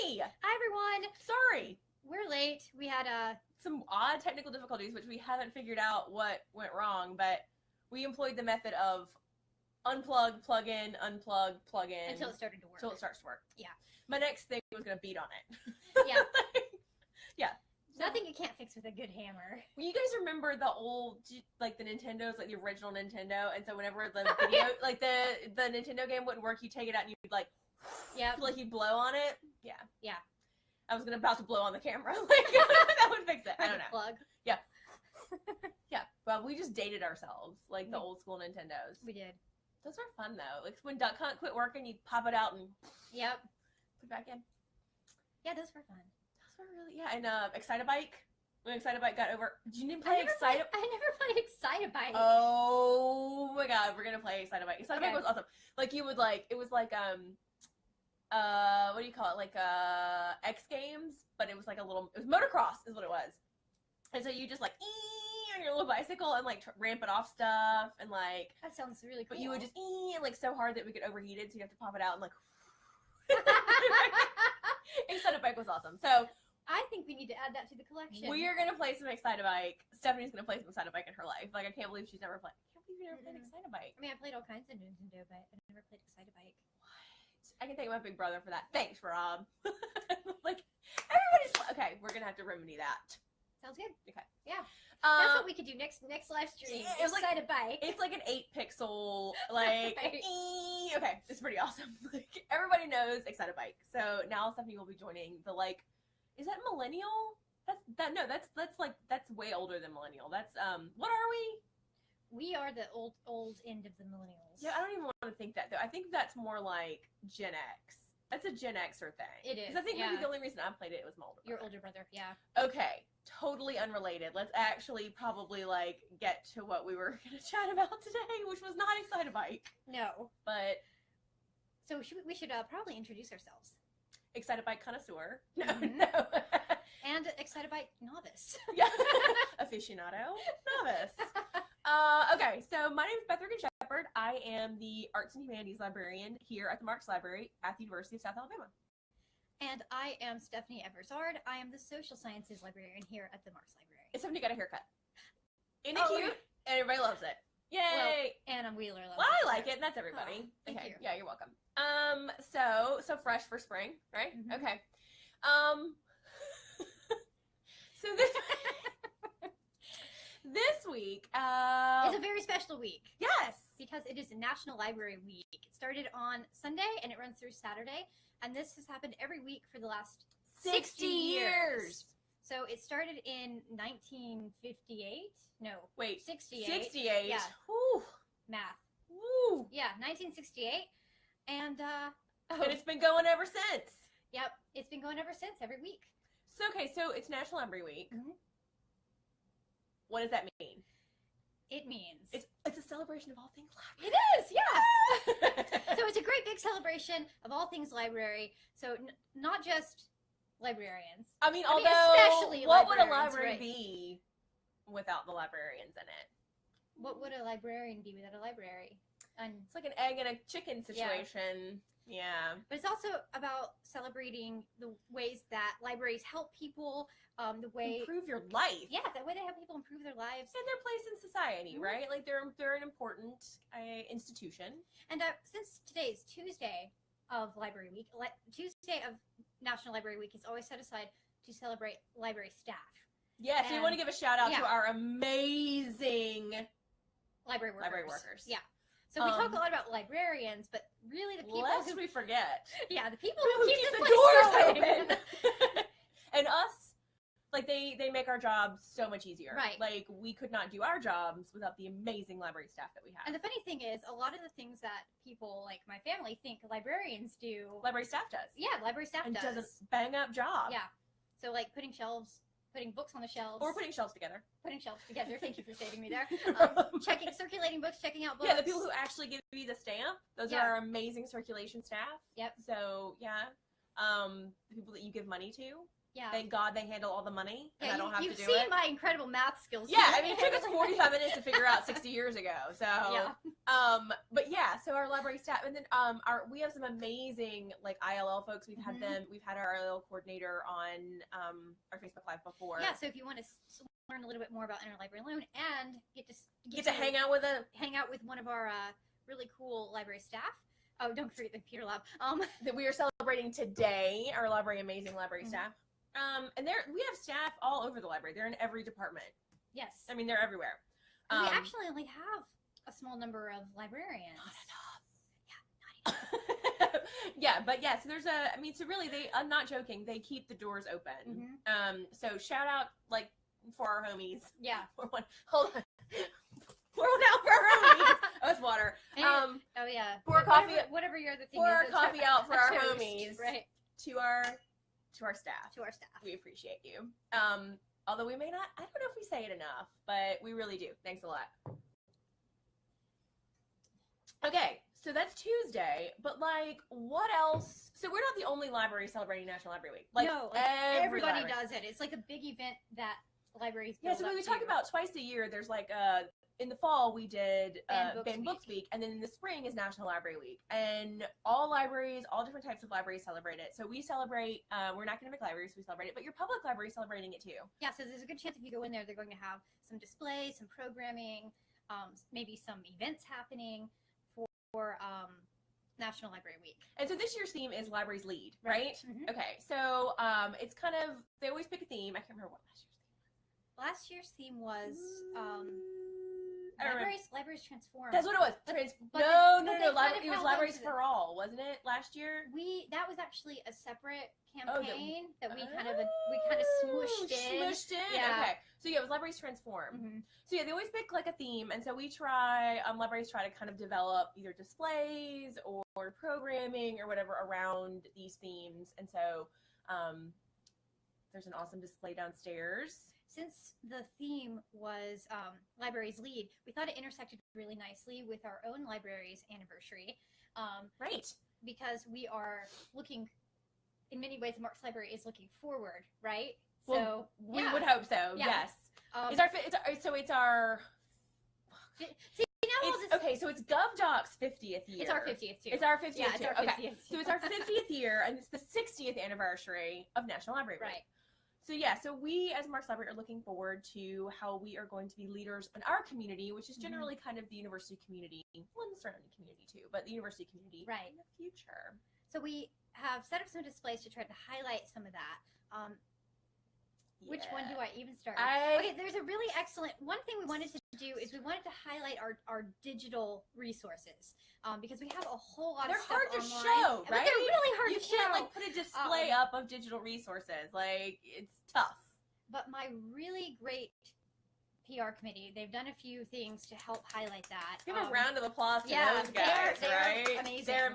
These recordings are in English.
Hey! Hi, everyone. Sorry. We're late. We had Some odd technical difficulties, which we haven't figured out what went wrong, but we employed the method of unplug, plug in, unplug, plug in. until it started to work. Until it starts to work. Yeah. My next thing was going to beat on it. Yeah. Yeah. So, Nothing you can't fix with a good hammer. you guys remember the old, like the Nintendos, like the original Nintendo? And so whenever the video, like the Nintendo game wouldn't work, you take it out and you'd like, Yep. like you'd blow on it. Yeah. Yeah. I was about to blow on the camera. Like, that would fix it. I don't know. Plug. Yeah. Yeah. Well, we just dated ourselves, like the old school Nintendos. We did. Those were fun though. Like when Duck Hunt quit working, you'd pop it out and Yep. put it back in. Yeah, those were fun. Those were really, yeah. And Excitebike. When Excitebike got over, did you play I never played Excitebike. Oh my god, we're gonna play Excitebike. Excitebike Okay. was awesome. Like you would like, it was like what do you call it? Like X Games, but it was like it was motocross is what it was. And so you just like on your little bicycle and like ramp it off stuff and like. That sounds really cool. But you would just and like so hard that we get overheated, so you have to pop it out and like. Excitebike was awesome. So I think we need to add that to the collection. we are gonna play some Excitebike. Stephanie's gonna play some Excitebike in her life. Like I can't believe she's never played. I can't believe you never played Excitebike. I mean, I played all kinds of Nintendo, but I never played Excitebike. I can thank my big brother for that. Thanks, Rob. Like everybody's okay. We're gonna have to remedy that. Sounds good. Okay. Yeah. That's what we could do next live stream. Yeah, it's like- Excitebike. It's like an 8-pixel, like, Right. Okay, it's pretty awesome. Like, everybody knows Excitebike. So now Stephanie will be joining the, like, is that millennial? That's way older than millennial. That's, what are we? We are the old end of the millennials. Yeah, I don't even want to think that, though. I think that's more like Gen X. That's a Gen Xer thing. It is, Because I think maybe yeah. the only reason I played it was my older brother. Your older brother, yeah. Okay, totally unrelated. Let's actually probably like get to what we were going to chat about today, which was not Excitebike, No. but So we should probably introduce ourselves. Excitebike connoisseur. No, Mhm. no. And Excitebike novice. Yeah, aficionado, novice. Okay, so my name is Beth Shepherd. I am the Arts and Humanities librarian here at the Marx Library at the University of South Alabama. And I am Stephanie Eversard. I am the social sciences librarian here at the Marx Library. And somebody got a haircut. Isn't it Oh, cute? And everybody loves it. Yay! Well, Anna Wheeler loves Well, I it, like so- it, and that's everybody. Oh, thank Okay, you. yeah, you're welcome. So fresh for spring, right? Mhm. Okay. So this week, It's a very special week yes, because it is National Library Week. It started on Sunday and it runs through Saturday. And this has happened every week for the last 60 years. So it started in 1958. No, Wait, 68. 68. Yeah. Whew. Math. Woo. Yeah, 1968. And And it's been going ever since. yep, it's been going ever since, every week. So okay, so it's National Library Week. Mhm. What does that mean? It means It's a celebration of all things it is, yeah. library. So it's a great big celebration of all things library. So not just librarians. I mean, I mean, although, especially what would a librarians, library right. be without the librarians in it? What would a librarian be without a library? And It's like an egg and a chicken situation. Yeah. but it's also about celebrating the ways that libraries help people. The way, Improve your life. yeah, the way they help people improve their lives. And their place in society, Mhm. right? Like they're an important institution. And since today is Tuesday of Library Week, Tuesday of National Library Week is always set aside to celebrate library staff, Yes, we And- want to give a shout out yeah. to our amazing library workers. library workers. Yeah. So we talk Um, a lot about librarians, but really the people Lest who, we forget. yeah, the people Who who keep keeps this the place doors going. open. And us, like they make our jobs so much easier. Right. Like we could not do our jobs without the amazing library staff that we have. And the funny thing is, a lot of the things that people like my family think librarians do, library staff does. yeah, library staff And does. does a bang up job. Yeah. So like putting books on the shelves, Or putting shelves together. putting shelves together. Thank you for saving me there. Circulating books, checking out books. Yeah, the people who actually give you the stamp, those Yeah. are our amazing circulation staff. Yep. So, yeah. the people that you give money to. Yeah. Thank God they handle all the money, and Yeah, I don't have to you've do seen it. my incredible math skills. Yeah, I mean, it took us 45 minutes to figure out 60 years ago. So, Yeah. but yeah, so our library staff, and then we have some amazing like ILL folks. We've had we've had our ILL coordinator on our Facebook Live before. Yeah, so if you want to learn a little bit more about interlibrary loan and get to hang out with one of our really cool library staff. Oh, don't forget the computer lab. That we are celebrating today, our amazing library staff. And we have staff all over the library. They're in every department. Yes. I mean, they're everywhere. We actually only have a small number of librarians. Not enough. Yeah, but yeah, so so really I'm not joking, they keep the doors open. So shout out like for our homies. Yeah. Hold on. Pour one out for our homies. Oh, it's water. Oh yeah. Pour coffee. Whatever your other thing Pour is. our coffee out for our toast, homies. Right. To our staff. To our staff. We appreciate you. Although we may not, I don't know if we say it enough, but we really do. Thanks a lot. Okay, so that's Tuesday, but like, what else? So we're not the only library celebrating National Library Week. Like, no, everybody does it. It's like a big event that libraries build so we talk about twice a year. There's like in the fall we did Banned Books Week, and then in the spring is National Library Week, and all libraries, all different types of libraries celebrate it. So we celebrate. We're an academic library, so we celebrate it, but your public library is celebrating it too. Yeah, so there's a good chance if you go in there, they're going to have some displays, some programming, maybe some events happening for National Library Week. And so this year's theme is Libraries Lead, right? Okay, so it's kind of, they always pick a theme. I can't remember what last year's theme was. I Libraries Transform. That's what it was. No. It was Libraries for All, wasn't it? Last year. That was actually a separate campaign that we kind of smooshed in. Yeah. Okay. So yeah, it was Libraries Transform. So yeah, they always pick like a theme, and so we try. Libraries try to kind of develop either displays or programming or whatever around these themes, and so there's an awesome display downstairs. Since the theme was Libraries Lead, we thought it intersected really nicely with our own library's anniversary. Right. Because we are looking, in many ways, Marx Library is looking forward, right? Well, so we would hope so. Yeah. Yes. It's our. So it's GovDoc's 50th year. It's our 50th too. It's our 50th. Yeah, it's our 50th. Okay. So it's our 50th year, and it's the 60th anniversary of National Library Week. Right. So yeah, so we as Marx Library are looking forward to how we are going to be leaders in our community, which is generally kind of the university community, well, the surrounding community too, but the university community right. in the future. So we have set up some displays to try to highlight some of that. Which one do I even start? Okay, there's a really excellent one thing we wanted to do is we wanted to highlight our digital resources because we have a whole lot of stuff hard to online. show, right? They're really hard to show. You can't like put a display up of digital resources. Like it's tough. But my really great PR committee, they've done a few things to help highlight that. Give a round of applause to those guys, they're amazing. They're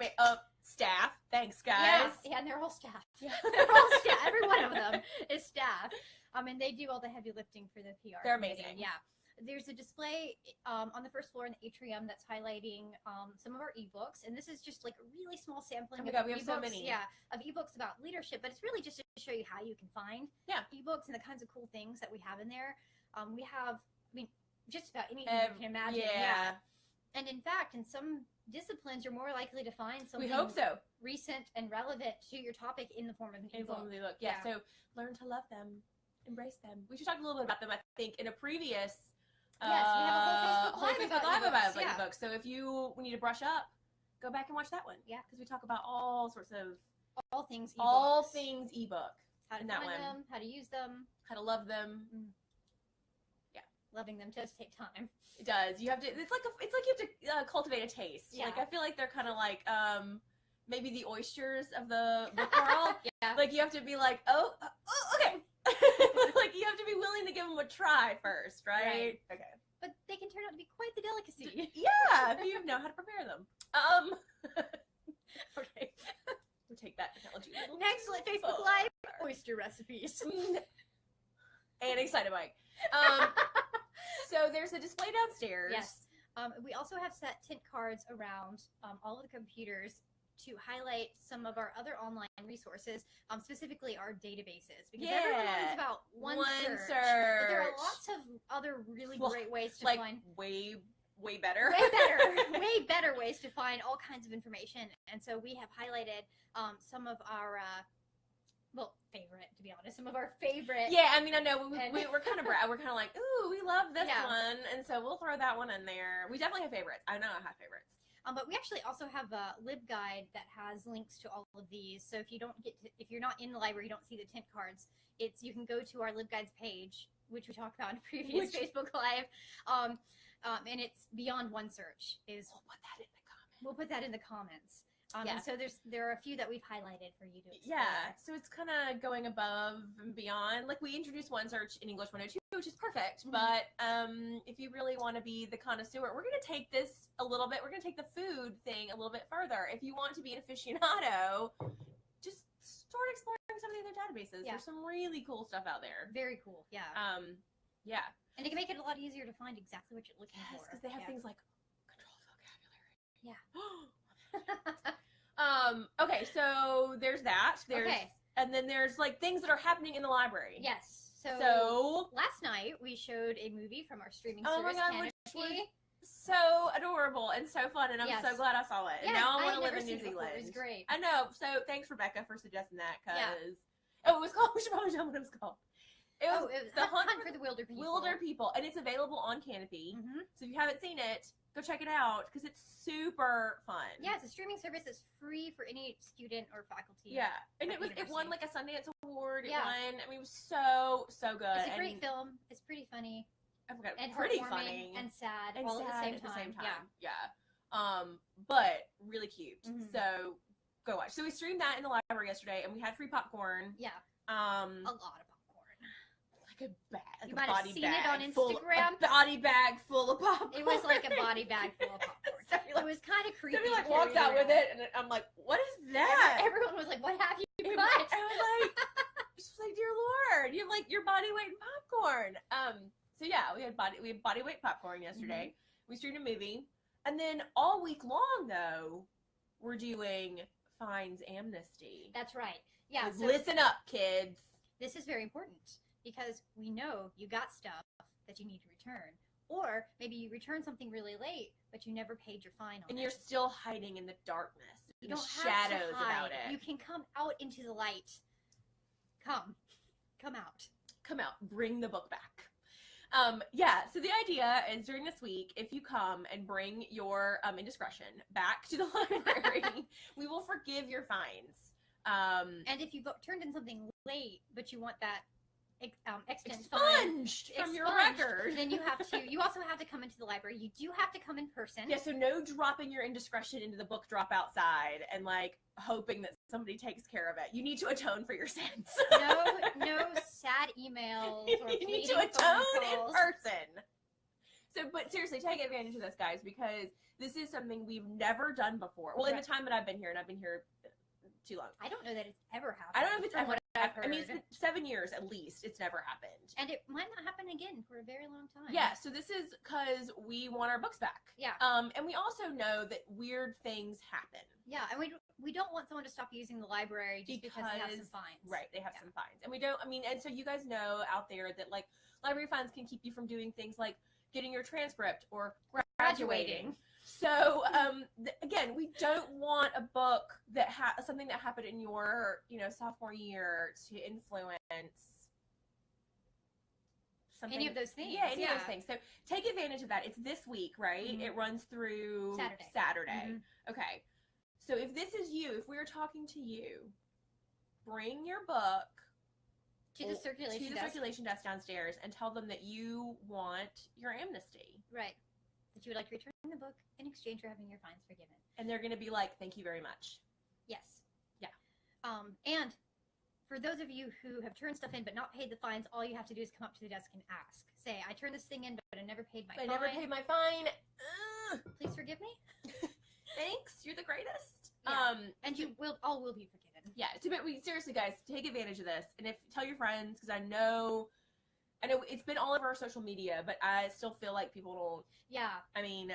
staff. Thanks, guys. Yeah, and they're all staff. Yeah. They're all staff. Every one of them is staff. And they do all the heavy lifting for the PR. They're amazing. Yeah. There's a display on the first floor in the atrium that's highlighting some of our ebooks, and this is just like a really small sampling. Oh my God, we have so many. Yeah, of ebooks about leadership, but it's really just to show you how you can find ebooks and the kinds of cool things that we have in there. We have, just about anything you can imagine. Yeah. And in fact, in some disciplines, you're more likely to find something recent and relevant to your topic in the form of an ebook. Yeah. So learn to love them, embrace them. We should talk a little bit about them, I think, in a previous yes, we have a whole Facebook Live about ebooks. So if you need to brush up, go back and watch that one. Yeah. Because we talk about all sorts of all things ebook. How to find them, how to use them, how to love them. Loving them does take time. It does. You have to. It's like you have to cultivate a taste. Yeah. Like I feel like they're kind of like maybe the oysters of the world. Yeah. Like you have to be like, oh okay. Like you have to be willing to give them a try first, right? Okay. But they can turn out to be quite the delicacy. Yeah, if you know how to prepare them. Okay. We'll take that analogy. Next, Facebook Live oyster recipes. And excited bike. So there's a display downstairs. Yes. We also have set tint cards around all of the computers to highlight some of our other online resources, specifically our databases, because everyone learns about one search. But there are lots of other really great ways to find way better way better ways to find all kinds of information. And so we have highlighted some of our favorite, to be honest, some of our favorite. Yeah, I mean, I know we're kind of we're kind of like, ooh, we love this one, and so we'll throw that one in there. We definitely have favorites. I know I have favorites. But we actually also have a LibGuide that has links to all of these. So if you're not in the library, you don't see the tint cards. You can go to our LibGuides page, which we talked about in a previous Facebook Live, and it's Beyond One Search. We'll put that in the comments. And so there are a few that we've highlighted for you to explore. Yeah, so it's kind of going above and beyond. Like, we introduced One Search in English 102, which is perfect. But if you really want to be the connoisseur, we're going to take this a little bit. We're going to take the food thing a little bit further. If you want to be an aficionado, just start exploring some of the other databases. There's some really cool stuff out there. Very cool, yeah. Yeah. And it can make it a lot easier to find exactly what you're looking for. Because they have things like control vocabulary. Yeah. Okay, so there's that. And then there's like things that are happening in the library. Yes. So last night we showed a movie from our streaming service. Oh my god, which was so adorable and so fun, and I'm so glad I saw it. And now I want to live in New Zealand. It was great. I know. So thanks, Rebecca, for suggesting that. It was called. We should probably tell what it was called. It was The Hunt for the Wilder People. Wilder People, and it's available on Canopy. So if you haven't seen it, go check it out because it's super fun. Yeah, it's a streaming service that's free for any student or faculty. Yeah, and it won like a Sundance Award. It won. I mean, it was so good. It's a great film. It's pretty funny. I forgot. And pretty funny and sad all at the same time. Yeah. But really cute. So go watch. So we streamed that in the library yesterday, and we had free popcorn. Yeah. A lot of popcorn. Like a bag. Like you a might body have seen bag it on Instagram. A body bag full of popcorn. It was like a body bag full of popcorn. It was kind of creepy. Somebody walks out with it, and I'm like, "What is that?" Everyone was like, "What have you got?" I was like, "Dear Lord, you have like your body weight in popcorn." So yeah, we had body weight popcorn yesterday. We streamed a movie, and then all week long though, we're doing Fines Amnesty. That's right. Yeah. So listen up, kids. This is very important because we know you got stuff that you need to return. Or maybe you return something really late, but you never paid your fine on it. And you're still hiding in the darkness, you in don't the shadows have to hide. about it. You can come out into the light. Come out. Come out. Bring the book back. So the idea is during this week, if you come and bring your indiscretion back to the library, we will forgive your fines. And if you turned in something late, but you want that expunged from your record, then you also have to come into the library. You do have to come in person. Yeah, so no dropping your indiscretion into the book drop outside and like hoping that somebody takes care of it. You need to atone for your sins. No sad emails or you need to phone atone calls. in person. So, but seriously, take advantage of this, guys, because this is something we've never done before. Well, in the time that I've been here, and I've been here too long. I don't know that it's ever happened. I don't know if it's ever happened. I mean, it's been 7 years at least. It's never happened. And it might not happen again for a very long time. Yeah, so this is because we want our books back. Yeah. And we also know that weird things happen. Yeah, and we don't want someone to stop using the library just because they have some fines. Right, they have some fines. And we don't, and so you guys know out there that, like, library fines can keep you from doing things like getting your transcript or graduating. So, again, we don't want a book that something that happened in your, sophomore year to influence something. Any of those things. Yeah, any of those things. So take advantage of that. It's this week, right? It runs through Saturday. Okay. So if this is you, if we're talking to you, bring your book to the circulation desk downstairs and tell them that you want your amnesty. Right. That you would like to return the book in exchange for having your fines forgiven. And they're going to be like, thank you very much. Yes. Yeah. And for those of you who have turned stuff in but not paid the fines, all you have to do is come up to the desk and ask. Say, I turned this thing in, but I never paid my fine. I never paid my fine. Please forgive me. Thanks. You're the greatest. Yeah. And all will be forgiven. Yeah. So, but seriously, guys, take advantage of this. And tell your friends, because I know it's been all over our social media, but I still feel like people don't. Yeah. I mean,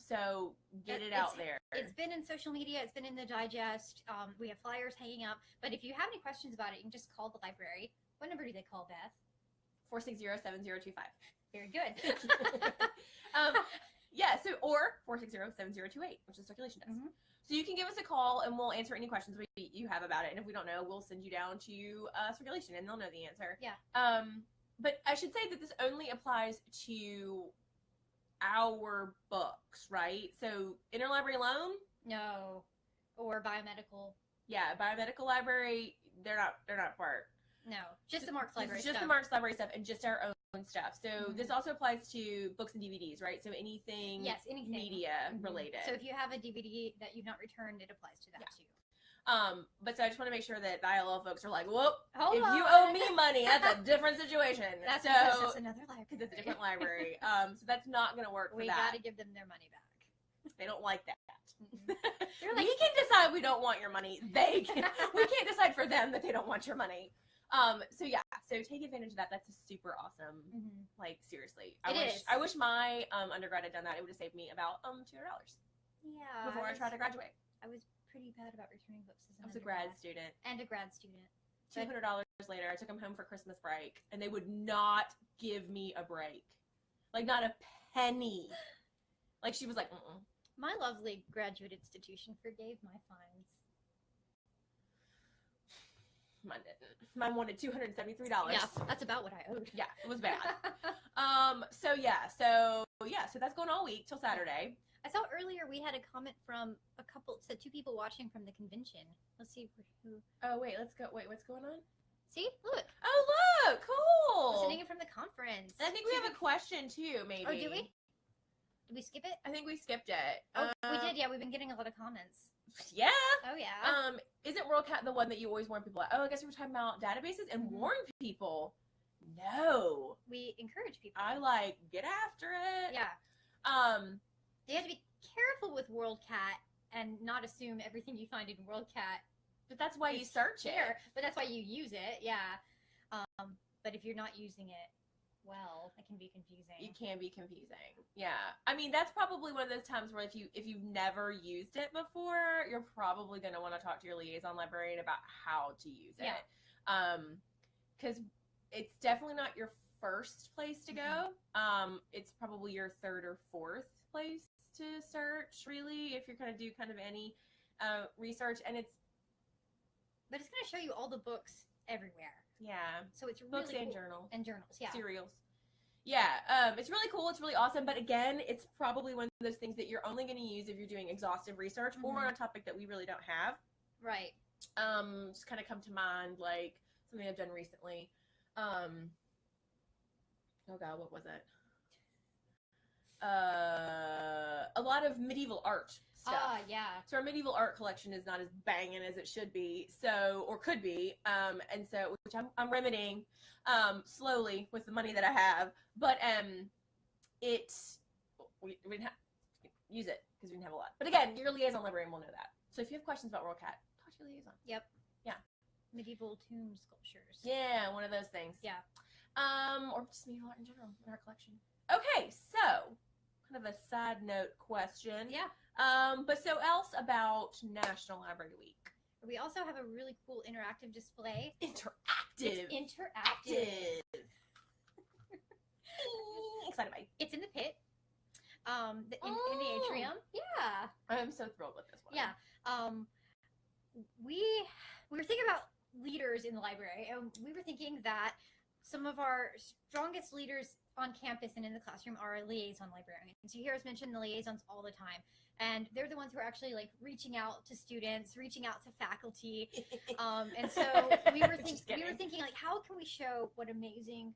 So get it out there. It's been in social media. It's been in the digest. We have flyers hanging up. But if you have any questions about it, you can just call the library. What number do they call, Beth? 460-7025. Very good. Yeah, so, or 460-7028, which is circulation desk. Mm-hmm. So you can give us a call, and we'll answer any questions you have about it. And if we don't know, we'll send you down to circulation, and they'll know the answer. Yeah. But I should say that this only applies to our books, right? So interlibrary loan? No. Or biomedical. Yeah, biomedical library, they're not part. No, just the Marx library stuff. Just the Marx library stuff and just our own stuff. So this also applies to books and DVDs, right? So anything, anything media related. So if you have a DVD that you've not returned, it applies to that too. But so I just want to make sure that the ILL folks are like, whoop, Hold if on. you owe me money, that's a different situation. That's another library. Because it's a different library. So that's not going to work for that. We got to give them their money back. They don't like that. They're like, we can decide we don't want your money. They can. We can't decide for them that they don't want your money. So yeah, so take advantage of that. That's a super awesome. Like seriously, I wish my undergrad had done that. It would have saved me about $200. Yeah. Before I tried to graduate. I was pretty bad about returning books as I was a grad student. And a grad student. $200 later, I took them home for Christmas break, and they would not give me a break, like not a penny. Like she was like, mm-mm. My lovely graduate institution forgave my fines. Mine didn't. Mine wanted $273. Yeah, that's about what I owed. Yeah, it was bad. So that's going all week till Saturday. I saw earlier we had a comment from two people watching from the convention. Let's see who. Oh wait, let's go. Wait, what's going on? See, look. Oh look, cool. Listening in from the conference. And I think we have a question too, maybe. Oh, do we? Did we skip it? I think we skipped it. Oh, we did. Yeah, we've been getting a lot of comments. Yeah. Oh yeah. Isn't WorldCat the one that you always warn people at? Oh, I guess we were talking about databases and warn people. No. We encourage people. I get after it. Yeah. You have to be careful with WorldCat and not assume everything you find in WorldCat. But that's why you search it. But that's why you use it. Yeah. But if you're not using it well, it can be confusing. It can be confusing. Yeah. I mean, that's probably one of those times where if you've never used it before, you're probably going to want to talk to your liaison librarian about how to use it. Yeah. Because it's definitely not your first place to go. It's probably your third or fourth place to search, really, if you're going to do kind of any research. But it's going to show you all the books everywhere. Yeah. So it's really books and cool. journals. And journals, yeah. Serials. Yeah. It's really cool. It's really awesome. But again, it's probably one of those things that you're only going to use if you're doing exhaustive research or on a topic that we really don't have. Right. Just kind of come to mind, like something I've done recently. Oh God, what was it? A lot of medieval art stuff. Yeah. So our medieval art collection is not as banging as it should be, or could be. Which I'm remedying slowly with the money that I have. But we didn't have use it because we didn't have a lot. But again, your liaison librarian will know that. So if you have questions about WorldCat, talk to your liaison. Yep. Yeah. Medieval tomb sculptures. Yeah, one of those things. Yeah. Or just medieval art in general in our collection. Okay, so kind of a side note question. Yeah. But so else about National Library Week. We also have a really cool interactive display. Interactive. It's interactive. Excited by it. It's in the pit. In the atrium. Yeah. I'm so thrilled with this one. Yeah. We were thinking about leaders in the library, and we were thinking that some of our strongest leaders on campus and in the classroom are liaison librarians. You hear us mention the liaisons all the time. And they're the ones who are actually reaching out to students, reaching out to faculty. And so we were thinking how can we show what amazing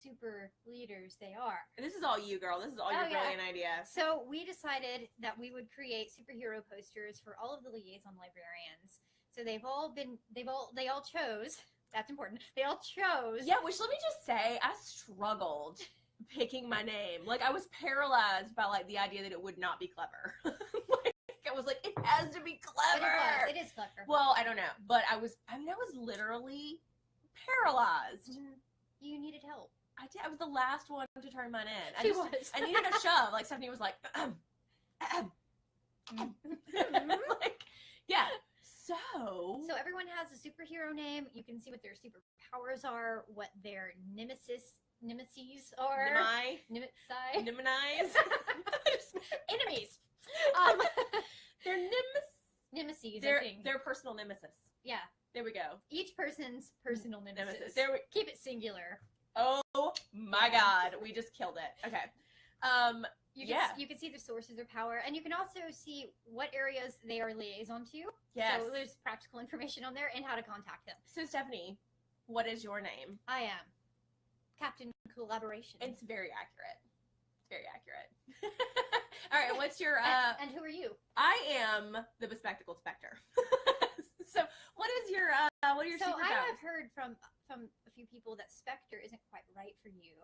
super leaders they are? And this is all you, girl. This is all your brilliant idea. So we decided that we would create superhero posters for all of the liaison librarians. So they all chose. That's important. They all chose. Yeah, which let me just say, I struggled picking my name. I was paralyzed by the idea that it would not be clever. I was it has to be clever. But it is clever. Well, I don't know, but I was literally paralyzed. You needed help. I did. I was the last one to turn mine in. She was. I needed a shove. Stephanie was like, Like, yeah. So everyone has a superhero name. You can see what their superpowers are, what their nemesis are. Enemies. They're Nemesis. They're personal nemesis. Yeah. There we go. Each person's personal nemesis. Keep it singular. Oh my God, we just killed it. Okay. You can see the sources of power, and you can also see what areas they are liaison to. Yes. So there's practical information on there and how to contact them. So Stephanie, what is your name? I am Captain Collaboration. It's very accurate. All right, what's your and who are you? I am the Bespectacled Spectre. So what is your So superpowers? I have heard from a few people that Spectre isn't quite right for you.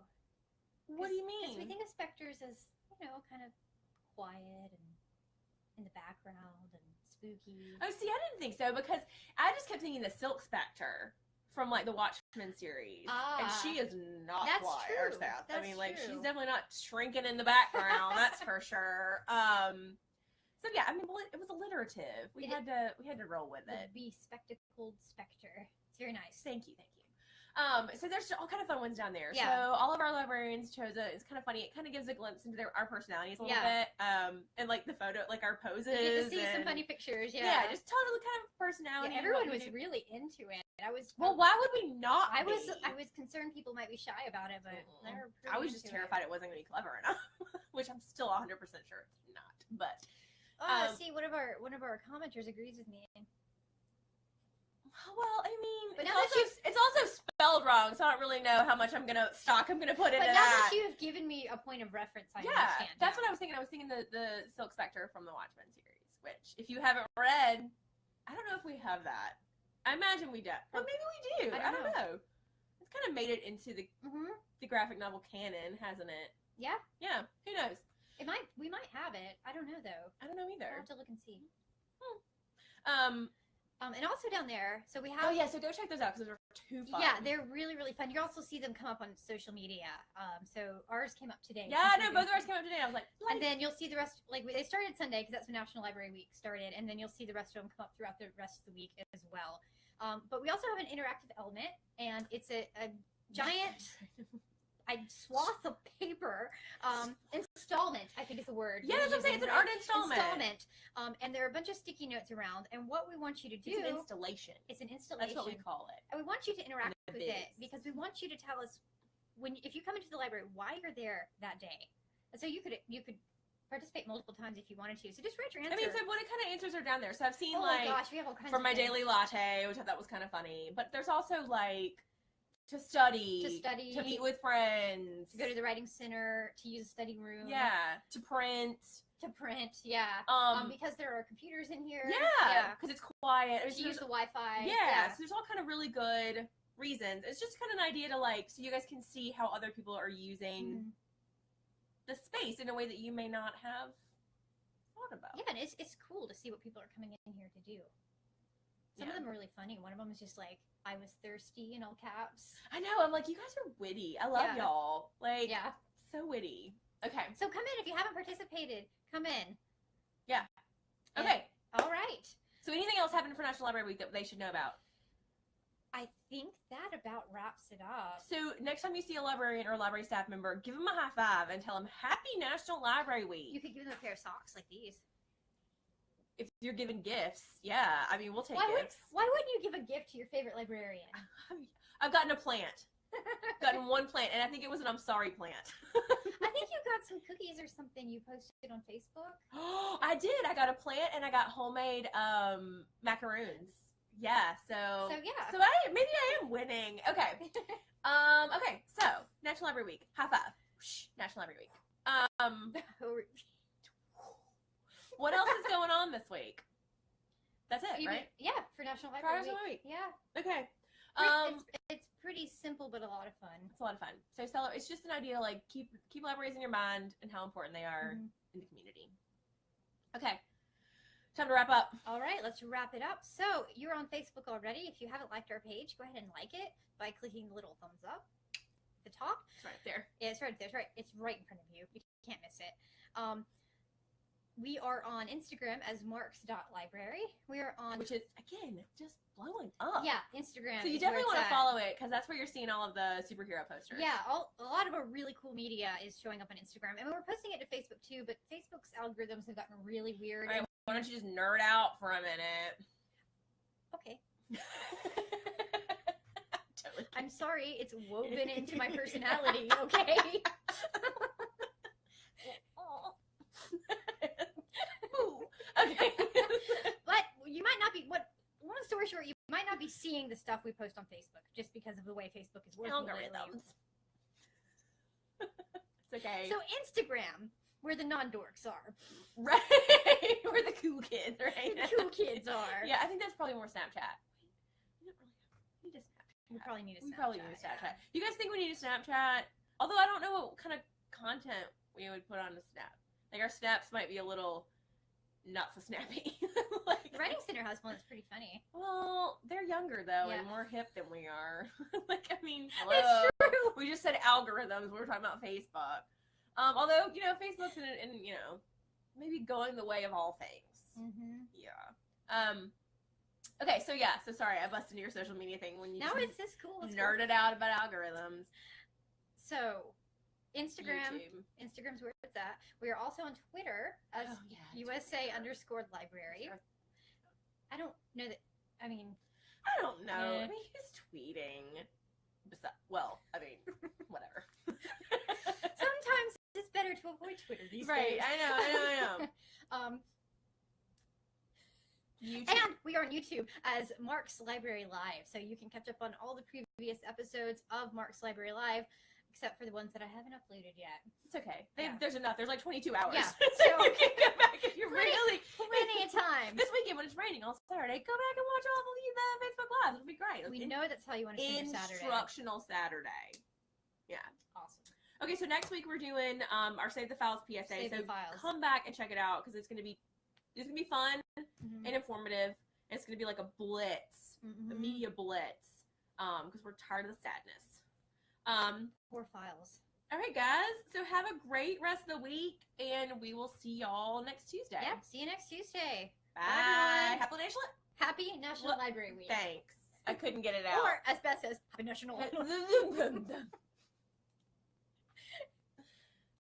What do you mean? Because we think of specters as, kind of quiet and in the background and spooky. Oh, see, I didn't think so, because I just kept thinking the Silk Spectre from like the Watchmen series, and she is not quiet herself. I mean, like, she's definitely not shrinking in the background. That's for sure. So yeah, I mean, well, it was alliterative. We had to roll with it. The Bespectacled Spectre. It's very nice. Thank you. So there's all kind of fun ones down there. Yeah. So all of our librarians chose it's kind of funny. It kind of gives a glimpse into our personalities a little bit. And like the photo, like our poses. You get to see some funny pictures. Yeah, just totally kind of personality. Yeah, everyone was really into it. Well, why would we not? I was concerned people might be shy about it, but I was just terrified it wasn't going to be clever enough, which I'm still 100% sure it's not. But see, one of our commenters agrees with me. Well, I mean, it's also spelled wrong, so I don't really know how much I'm gonna put into that. But now that you have given me a point of reference, I understand. That's what I was thinking. I was thinking the Silk Spectre from the Watchmen series, which, if you haven't read, I don't know if we have that. I imagine we do. Or maybe we do. I don't know. It's kind of made it into the graphic novel canon, hasn't it? Yeah. Yeah. Who knows? We might have it. I don't know though. I don't know either. I'll have to look and see. And also down there, so we have. Oh yeah, so go check those out because those are too fun. Yeah, they're really, really fun. You also see them come up on social media. So ours came up today. Yeah, no, both of ours came up today. I was like, and then you'll see the rest. Like they started Sunday because that's when National Library Week started, and then you'll see the rest of them come up throughout the rest of the week as well. But we also have an interactive element, and it's a giant. swath of paper, installment, I think is the word. Yeah, that's what I'm saying. It's an art installment. And there are a bunch of sticky notes around. And what we want you to do... It's an installation. That's what we call it. And we want you to interact with it because we want you to tell us, if you come into the library, why you're there that day. And so you could participate multiple times if you wanted to. So just write your answer. I mean, so what kind of answers are down there? So I've seen, we have all kinds for my daily latte, which I thought was kind of funny. But there's also, like... To study, to meet with friends, to go to the writing center, to use a study room, to print, because there are computers in here, because it's quiet, to use the Wi-Fi, so there's all kind of really good reasons. It's just kind of an idea to so you guys can see how other people are using the space in a way that you may not have thought about. Yeah, and it's cool to see what people are coming in here to do. Some of them are really funny. One of them is just like, I was thirsty in all caps. I know. I'm like, you guys are witty. I love y'all. Like, so witty. Okay. So come in. If you haven't participated, come in. Yeah. Okay. All right. So anything else happened for National Library Week that they should know about? I think that about wraps it up. So next time you see a librarian or a library staff member, give them a high five and tell them, Happy National Library Week. You could give them a pair of socks like these. If you're giving gifts, I mean, we'll take gifts. Why wouldn't you give a gift to your favorite librarian? I've gotten a plant. Gotten one plant, and I think it was an I'm sorry plant. I think you got some cookies or something you posted on Facebook. Oh, I did. I got a plant, and I got homemade macaroons. Yeah, so maybe I am winning. Okay. Okay, so National Library Week. High five. National Library Week. What else is going on this week? That's it, right? Yeah, for National Library Week. Yeah. Okay. It's pretty simple, but a lot of fun. It's a lot of fun. So it's just an idea, like keep libraries in your mind and how important they are in the community. Okay. Time to wrap up. All right, let's wrap it up. So you're on Facebook already. If you haven't liked our page, go ahead and like it by clicking the little thumbs up at the top. It's right there. Yeah, it's right there. It's right in front of you. You can't miss it. We are on Instagram as marx.library. We are on... Which is, again, just blowing up. Yeah, Instagram. So you definitely want to follow it, because that's where you're seeing all of the superhero posters. Yeah, a lot of our really cool media is showing up on Instagram. And we're posting it to Facebook, too, but Facebook's algorithms have gotten really weird. All right, why don't you just nerd out for a minute? Okay. I'm sorry, it's woven into my personality, okay? Okay. But you might not be, long story short, you might not be seeing the stuff we post on Facebook just because of the way Facebook is working. Algorithms. It's okay. So Instagram, where the non-dorks are. Right. Where the cool kids, right? The cool kids are. Yeah, I think that's probably more Snapchat. We probably need a Snapchat. We probably need a Snapchat. Yeah. You guys think we need a Snapchat? Although I don't know what kind of content we would put on the Snap. Like, our Snaps might be a little not so snappy. Like, the Writing Center has one that's pretty funny. Well, they're younger, though, and more hip than we are. Like, I mean, hello. It's true. We just said algorithms. We were talking about Facebook. Although, you know, Facebook's in you know, maybe going the way of all things. Mm-hmm. Yeah. Okay, so yeah, so sorry, I busted into your social media thing when you it's just cool. Nerded out about algorithms. So, Instagram. YouTube. Instagram's where it's at. We are also on Twitter as USA_library. Sure. I don't know that. I mean, I don't know. I mean, he's tweeting. Well, I mean, whatever. Sometimes it's better to avoid Twitter these days. Right, I know. YouTube. And we are on YouTube as Marx Library Live, so you can catch up on all the previous episodes of Marx Library Live, except for the ones that I haven't uploaded yet. It's okay. There's enough. There's like 22 hours. Yeah. So you can go back if you're plenty of time. This weekend when it's raining on Saturday, go back and watch all the Facebook Lives. It'll be great. We know that's how you want to spend your Saturday. Instructional Saturday. Yeah. Awesome. Okay, so next week we're doing our Save the Files PSA. Save the Files. Come back and check it out because it's gonna be fun and informative. And it's gonna be like a blitz, a media blitz, because we're tired of the sadness. Poor files. All right, guys. So have a great rest of the week, and we will see y'all next Tuesday. Yep. See you next Tuesday. Bye. Happy National. Happy National Library Week. Thanks. I couldn't get it out. Or as Beth says, Happy National.